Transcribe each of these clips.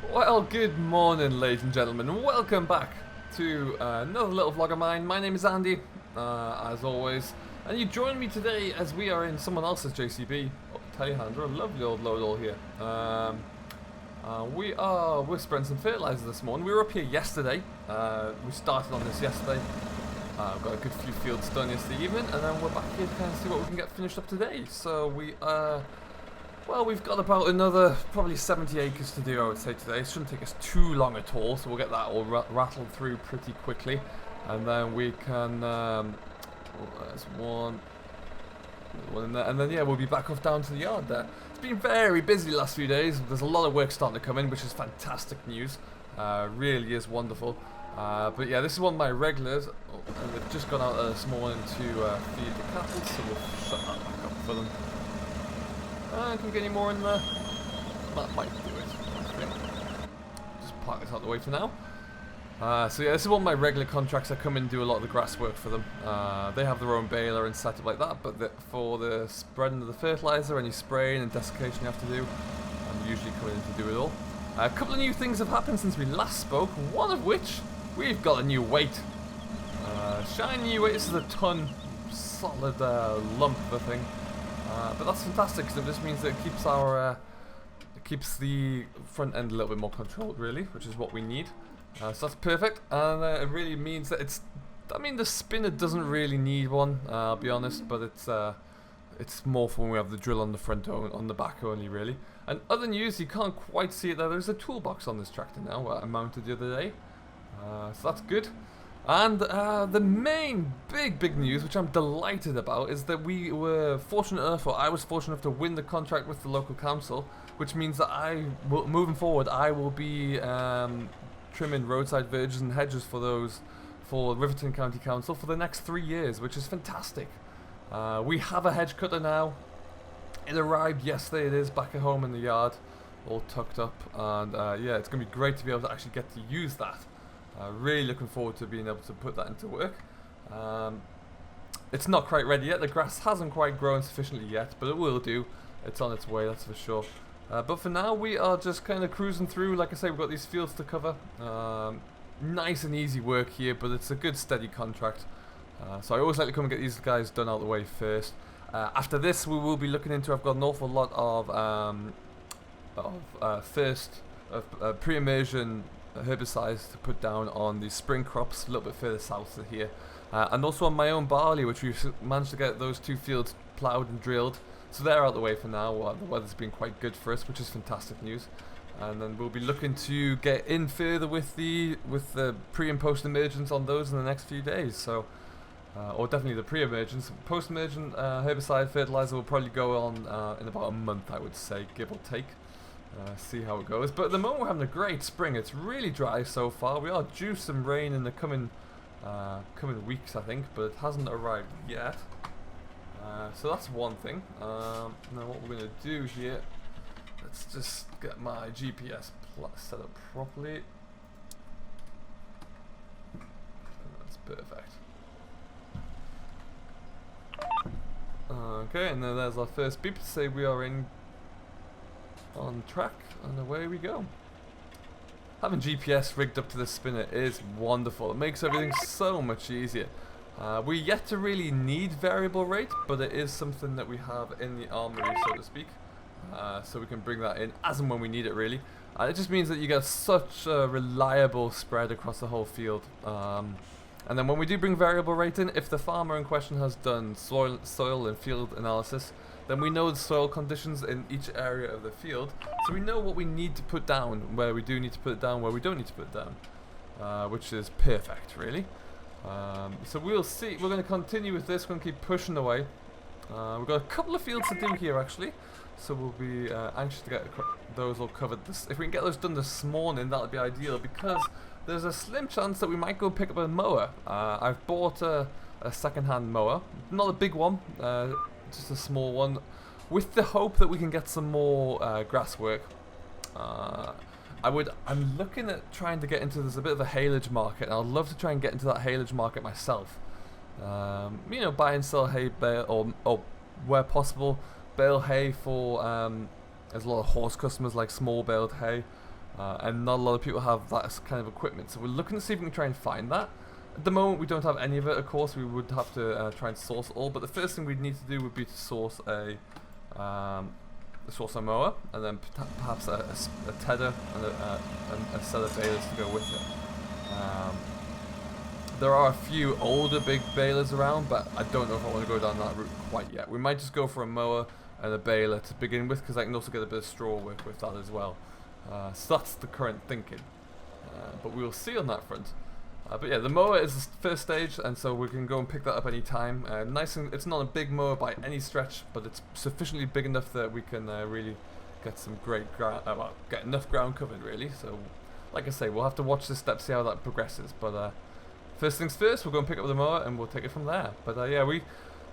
Well, good morning, ladies and gentlemen, and welcome back to another little vlog of mine. My name is Andy, as always, and you join me today as we are in someone else's JCB. Oh, telehandler, a lovely old load all here. We're spreading some fertilizer this morning. We were up here yesterday. We started on this yesterday. Got a good few fields done yesterday evening, and then we're back here to kind of see what we can get finished up today. So well, we've got about another probably 70 acres to do, I would say, today. It shouldn't take us too long at all, so we'll get that all rattled through pretty quickly. And then we can, there's one in there. And then, yeah, we'll be back off down to the yard there. It's been very busy the last few days. There's a lot of work starting to come in, which is fantastic news. Really is wonderful. But yeah, this is one of my regulars. Oh, and they've just gone out this morning to feed the cattle, so we'll shut that back up for them. Can we get any more in there? That might do it, I think. Just park this out of the way for now. So yeah, this is one of my regular contracts. I come in and do a lot of the grass work for them. They have their own baler and setup like that, but for the spreading of the fertilizer, any spraying and desiccation you have to do, I'm usually coming in to do it all. A couple of new things have happened since we last spoke, one of which, we've got a new weight. Shiny new weight. This is a ton solid lump of a thing. But that's fantastic because it just means that it keeps our it keeps the front end a little bit more controlled, really, which is what we need. So that's perfect, and it really means that I mean, the spinner doesn't really need one, I'll be honest, but it's more for when we have the drill on the front on the back only, really. And other news, you can't quite see it there. There's a toolbox on this tractor now I mounted the other day, so that's good. And the main big news, which I'm delighted about, is that we were fortunate enough, or I was fortunate enough to win the contract with the local council, which means that moving forward, I will be trimming roadside verges and hedges for Riverton County Council for the next 3 years, which is fantastic. We have a hedge cutter now. It arrived yesterday. It is back at home in the yard, all tucked up, and yeah, it's going to be great to be able to actually get to use that. Really looking forward to being able to put that into work. It's not quite ready yet. The grass hasn't quite grown sufficiently yet, but it will do. It's on its way, that's for sure. But for now, we are just kind of cruising through. Like I say, we've got these fields to cover. Nice and easy work here, but it's a good steady contract. So I always like to come and get these guys done out of the way first. After this, we will be looking into, I've got an awful lot of pre-immersion herbicides to put down on the spring crops a little bit further south of here, and also on my own barley, which we've managed to get those 2 fields ploughed and drilled, so they're out of the way for now. The weather's been quite good for us, which is fantastic news. And then we'll be looking to get in further with the pre and post emergence on those in the next few days. So or definitely the pre-emergence. Post-emergent herbicide fertilizer will probably go on in about a month, I would say, give or take. See how it goes. But at the moment we're having a great spring. It's really dry so far. We are due some rain in the coming weeks, I think, but it hasn't arrived yet. So that's one thing. Now what we're going to do here, let's just get my GPS set up properly. That's perfect. Okay, and then there's our first beep to say we are on track, and away we go. Having GPS rigged up to the spinner is wonderful. It makes everything so much easier. We're yet to really need variable rate, but it is something that we have in the armory, so to speak. So we can bring that in as and when we need it, really. It just means that you get such a reliable spread across the whole field. And then when we do bring variable rate in, if the farmer in question has done soil and field analysis, then we know the soil conditions in each area of the field, so we know what we need to put down, where we do need to put it down, where we don't need to put it down, which is perfect, really. So we'll see. We're going to continue with this. We're going to keep pushing away. We've got a couple of fields to do here, actually, so we'll be anxious to get those all covered. If we can get those done this morning, that would be ideal, because there's a slim chance that we might go pick up a mower. I've bought a second-hand mower, not a big one, just a small one, with the hope that we can get some more grass work. I'm looking at trying to get into, there's a bit of a haylage market, and I'd love to try and get into that haylage market myself. You know, buy and sell hay bale, or where possible, bale hay for, there's a lot of horse customers like small baled hay. and not a lot of people have that kind of equipment. So we're looking to see if we can try and find that. At the moment, we don't have any of it. Of course, we would have to try and source it all. But the first thing we'd need to do would be to source a mower, and then perhaps a tedder and a set of balers to go with it. There are a few older big balers around, but I don't know if I want to go down that route quite yet. We might just go for a mower and a baler to begin with, because I can also get a bit of straw work with that as well. So that's the current thinking. But we will see on that front. But yeah, the mower is the first stage, and so we can go and pick that up any time. Nice, and it's not a big mower by any stretch, but it's sufficiently big enough that we can really get some great ground, get enough ground covered really. So, like I say, we'll have to watch this step, see how that progresses. But first things first, we'll go and pick up the mower, and we'll take it from there. But yeah,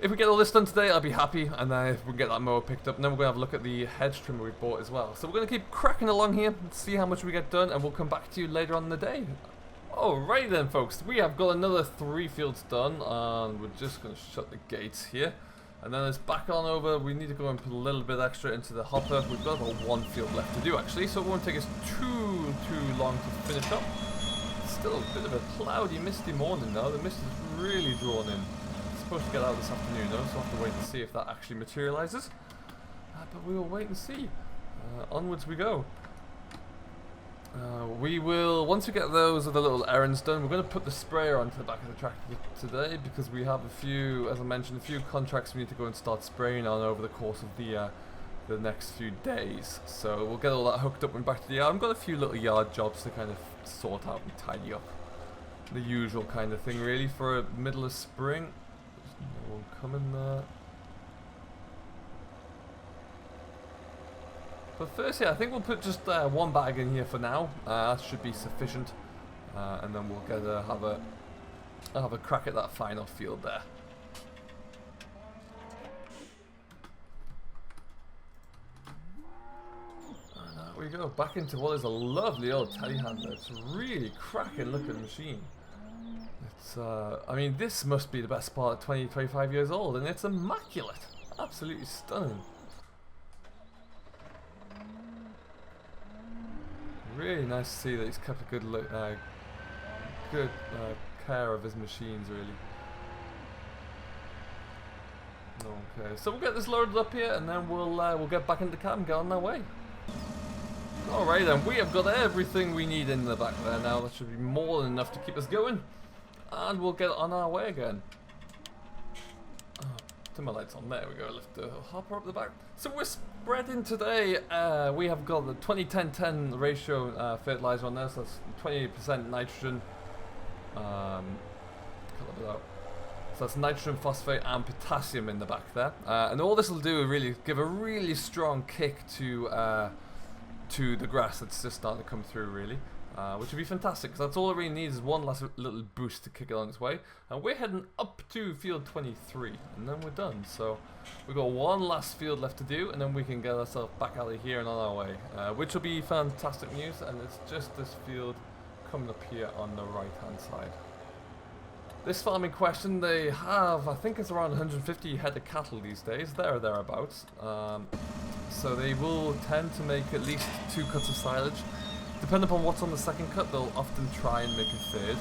if we get all this done today, I'll be happy, and if we can get that mower picked up, and then we're going to have a look at the hedge trimmer we bought as well. So we're going to keep cracking along here, and see how much we get done, and we'll come back to you later on in the day. Alright then folks, we have got another 3 fields done, and we're just going to shut the gates here. And then it's back on over. We need to go and put a little bit extra into the hopper. We've got about 1 field left to do actually, so it won't take us too long to finish up. Still a bit of a cloudy, misty morning though. The mist is really drawn in. It's supposed to get out this afternoon though, so we'll have to wait and see if that actually materializes. But we will wait and see. Onwards we go. We will, once we get those other little errands done, we're going to put the sprayer onto the back of the tractor today, because we have a few, as I mentioned, a few contracts we need to go and start spraying on over the course of the next few days. So we'll get all that hooked up and back to the yard. I've got a few little yard jobs to kind of sort out and tidy up. The usual kind of thing really for middle of spring. There's no one coming there. But first, yeah, I think we'll put just 1 bag in here for now. That should be sufficient, and then we'll get have a crack at that final field there. And there we go, back into what is a lovely old telehandler. It's a really cracking looking machine. It's, I mean, this must be the best part at 25 years old, and it's immaculate, absolutely stunning. Really nice to see that he's kept a good care of his machines, really. Okay, so we'll get this loaded up here, and then we'll get back into the cab and get on our way. Alright then, we have got everything we need in the back there now. That should be more than enough to keep us going, and we'll get on our way again. Turn my lights on. There we go. Lift the hopper up the back. So we're spreading today. We have got the 20-10-10 ratio fertilizer on there. So that's 20% nitrogen. Cut that bit out. So that's nitrogen, phosphate, and potassium in the back there. And all this will do is really give a really strong kick to the grass that's just starting to come through, really. Which would be fantastic, because that's all it really needs is one last little boost to kick it on its way. And we're heading up to field 23, and then we're done. So we've got 1 last field left to do, and then we can get ourselves back out of here and on our way. Which will be fantastic news, and it's just this field coming up here on the right hand side. This farm in question, they have, I think it's around 150 head of cattle these days, there or thereabouts. So they will tend to make at least 2 cuts of silage. Depending upon what's on the second cut, they'll often try and make a third,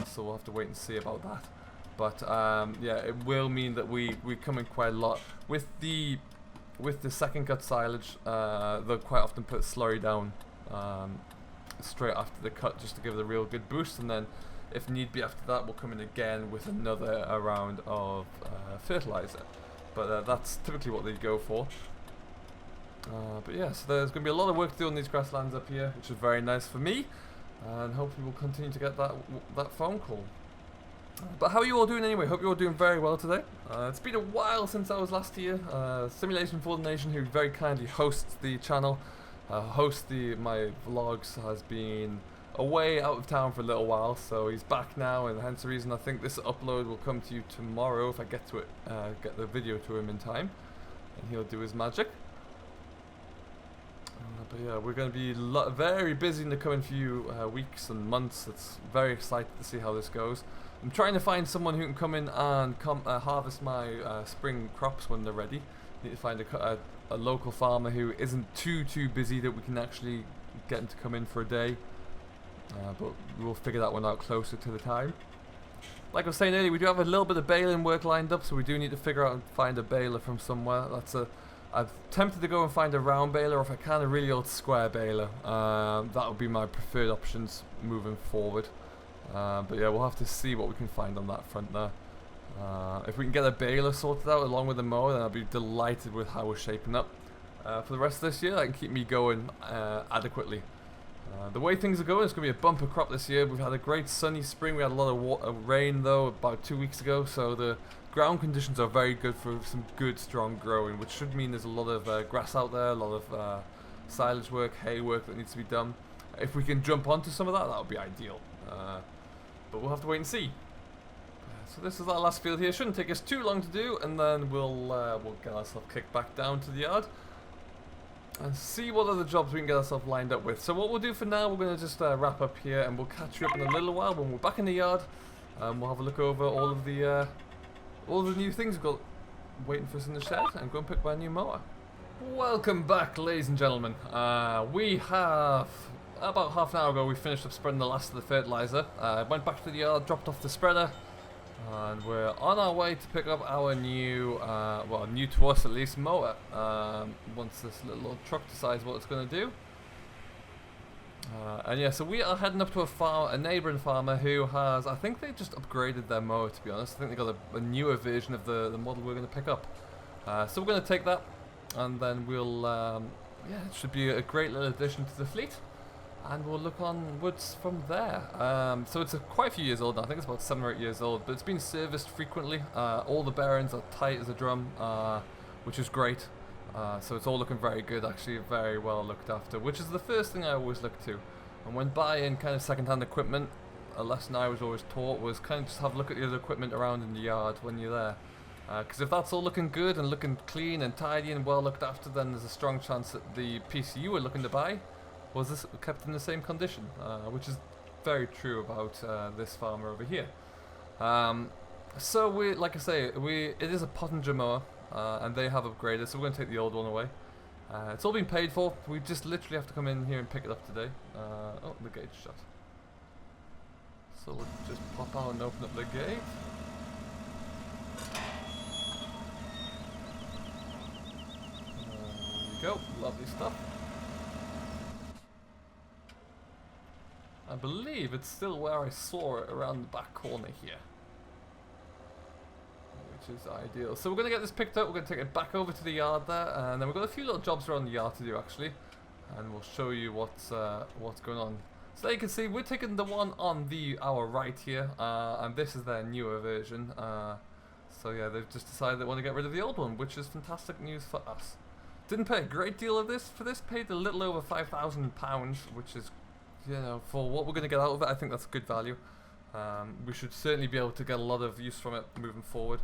so we'll have to wait and see about that. But yeah, it will mean that we come in quite a lot. With the second cut silage, they'll quite often put slurry down straight after the cut just to give it a real good boost, and then if need be after that, we'll come in again with another round of fertilizer. But that's typically what they go for. But yeah, so there's going to be a lot of work to do on these grasslands up here, which is very nice for me, and hopefully we'll continue to get that phone call. But how are you all doing anyway? Hope you're all doing very well today. It's been a while since I was last here. Simulation for the Nation, who very kindly hosts the channel, my vlogs, has been away out of town for a little while, so he's back now, and hence the reason I think this upload will come to you tomorrow if I get to it, get the video to him in time, and he'll do his magic. But yeah, we're going to be very busy in the coming few weeks and months. It's very excited to see how this goes. I'm trying to find someone who can come in and harvest my spring crops when they're ready. Need to find a local farmer who isn't too busy, that we can actually getting to come in for a day. But we'll figure that one out closer to the time. Like I was saying earlier, we do have a little bit of baling work lined up, so we do need to figure out and find a baler from somewhere. I'm tempted to go and find a round baler, or if I can, a really old square baler. That would be my preferred options moving forward. But yeah, we'll have to see what we can find on that front there. If we can get a baler sorted out along with the mower, then I'll be delighted with how we're shaping up. For the rest of this year, that can keep me going adequately. The way things are going, it's going to be a bumper crop this year. We've had a great sunny spring. We had a lot of rain though about 2 weeks ago, so the ground conditions are very good for some good strong growing, which should mean there's a lot of grass out there, a lot of silage work, hay work that needs to be done. If we can jump onto some of that, that would be ideal. But we'll have to wait and see. So this is our last field here. Shouldn't take us too long to do, and then we'll get ourselves kicked back down to the yard and see what other jobs we can get ourselves lined up with. So what we'll do for now, we're going to just wrap up here, and we'll catch you up in a little while when we're back in the yard. We'll have a look over all of the new things we've got waiting for us in the shed, and go and pick my new mower. Welcome back, ladies and gentlemen. We have, about half an hour ago, we finished up spreading the last of the fertilizer. Went back to the yard, dropped off the spreader, and we're on our way to pick up our new, well, new to us at least, mower. Once this little old truck decides what it's going to do. And yeah, so we are heading up to a neighbouring farmer who has, I think they just upgraded their mower, to be honest. I think they got a newer version of the model we're going to pick up. So we're going to take that, and then we'll, yeah, it should be a great little addition to the fleet. And we'll look onwards from there. So it's quite a few years old now. I think it's about 7 or 8 years old, but it's been serviced frequently. All the bearings are tight as a drum, which is great. So it's all looking very good, actually, very well looked after, which is the first thing I always look to. And when buying kind of second-hand equipment, a lesson I was always taught was kind of just have a look at the other equipment around in the yard when you're there. Because if that's all looking good and looking clean and tidy and well looked after, then there's a strong chance that the piece you were looking to buy was this kept in the same condition, which is very true about this farmer over here. So we, like I say, it is a Pottinger mower, and they have upgraded, so we're going to take the old one away. It's all been paid for. We just literally have to come in here and pick it up today. Oh, the gate's shut. So we'll just pop out and open up the gate. There we go, lovely stuff. I believe it's still where I saw it, around the back corner here, which is ideal. So we're going to get this picked up, we're going to take it back over to the yard there, and then we've got a few little jobs around the yard to do actually, and we'll show you what's going on. So you can see we're taking the one on our right here, and this is their newer version. So yeah, they've just decided they want to get rid of the old one, which is fantastic news for us. Didn't pay a great deal of this for this, paid a little over £5,000, which is, you know, for what we're going to get out of it, I think that's good value. We should certainly be able to get a lot of use from it moving forward.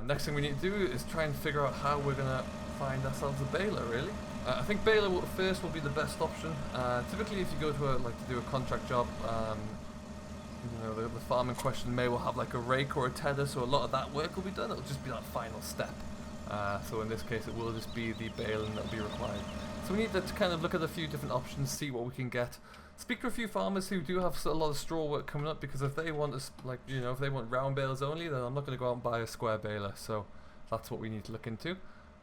Next thing we need to do is try and figure out how we're going to find ourselves a baler, really. I think baler first will be the best option. Typically if you go to do a contract job, you know, the farm in question may well have like a rake or a tedder, so a lot of that work will be done. It'll just be that final step. So in this case it will just be the baling that will be required. So we need to kind of look at a few different options, see what we can get. Speak to a few farmers who do have a lot of straw work coming up, because if they want us, like, you know, if they want round balers only, then I'm not going to go out and buy a square baler. So that's what we need to look into.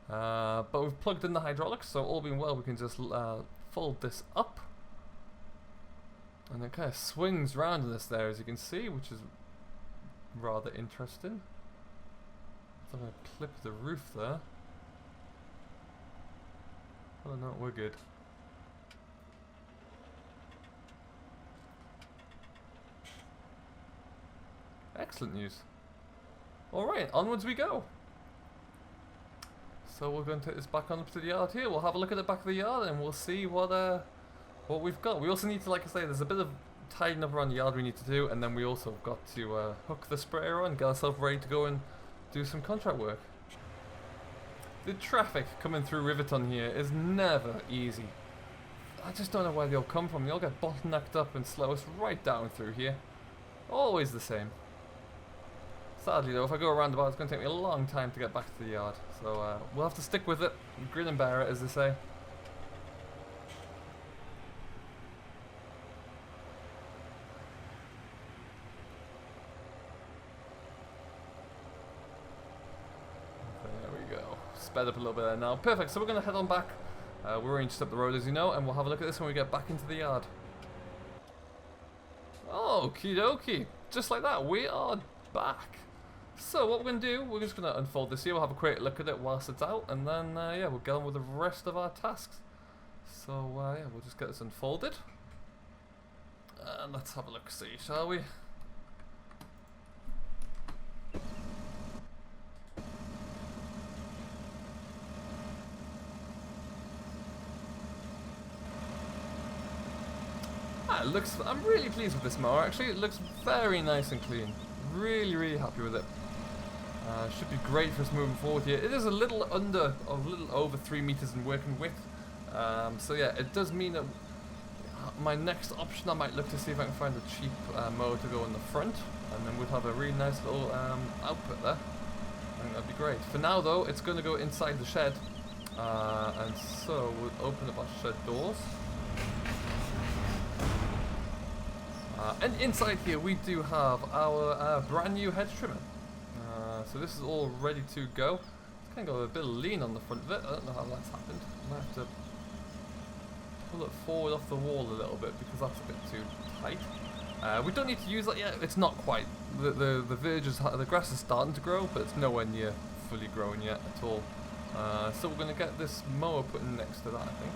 But we've plugged in the hydraulics, so all being well, we can just fold this up, and it kind of swings round in this there, as you can see, which is rather interesting. So I'm going to clip the roof there. Oh no, we're good. Excellent news. Alright, onwards we go. So we're going to take this back on up to the yard here. We'll have a look at the back of the yard and we'll see what we've got. We also need to, like I say, there's a bit of tidying up around the yard we need to do, and then we also got to hook the sprayer on, get ourselves ready to go and do some contract work. The traffic coming through Riverton here is never easy. I just don't know where they all come from. They all get bottlenecked up and slow us right down through here. Always the same. Sadly though, if I go around about, it's going to take me a long time to get back to the yard. So we'll have to stick with it, grin and bear it, as they say. sped up a little bit there now. Perfect, so we're going to head on back. We're already just up the road, as you know, and we'll have a look at this when we get back into the yard. Okie dokie. Just like that, we are back. So what we're going to do, we're just going to unfold this here. We'll have a quick look at it whilst it's out, and then, yeah, we'll get on with the rest of our tasks. So, yeah, we'll just get this unfolded. And let's have a look, see, shall we? It looks, I'm really pleased with this mower actually. It looks very nice and clean. Really happy with it. Should be great for us moving forward here. It is a little over 3 meters in working width. So yeah, it does mean that my next option I might look to see if I can find a cheap mower to go in the front, and then we'd have a really nice little output there. I think that'd be great. For now though, it's going to go inside the shed, and so we'll open up our shed doors. And inside here we do have our brand new hedge trimmer. So this is all ready to go. It's kind of got a bit of lean on the front of it. I don't know how that's happened. I might have to pull it forward off the wall a little bit because that's a bit too tight. We don't need to use that yet. It's not quite. The verge is, the grass is starting to grow, but it's nowhere near fully grown yet at all. So we're going to get this mower put in next to that, I think.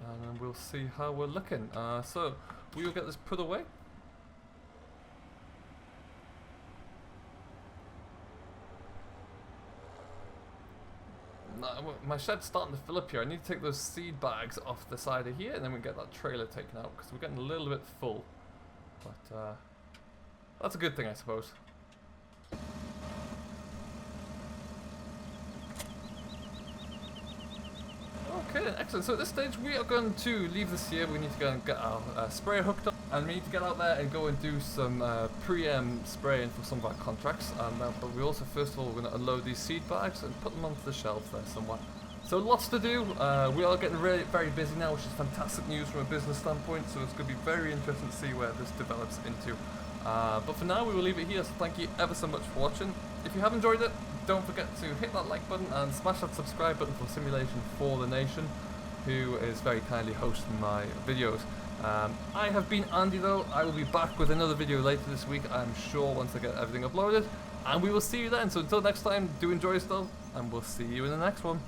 And then we'll see how we're looking. So we will get this put away. My shed's starting to fill up here. I need to take those seed bags off the side of here, and then we get that trailer taken out because we're getting a little bit full. But that's a good thing, I suppose. Okay, excellent. So at this stage we are going to leave this here. We need to go and get our sprayer hooked up, and we need to get out there and go and do some pre-em spraying for some of our contracts. But we also, first of all, we're going to unload these seed bags and put them onto the shelves there somewhere. So lots to do. We are getting very busy now, which is fantastic news from a business standpoint. So it's going to be very interesting to see where this develops into. But for now we will leave it here. So thank you ever so much for watching. If you have enjoyed it, don't forget to hit that like button and smash that subscribe button for Simulation for the Nation, who is very kindly hosting my videos. I have been Andy though. I will be back with another video later this week, I'm sure, once I get everything uploaded. And we will see you then. So until next time, do enjoy yourself, and we'll see you in the next one.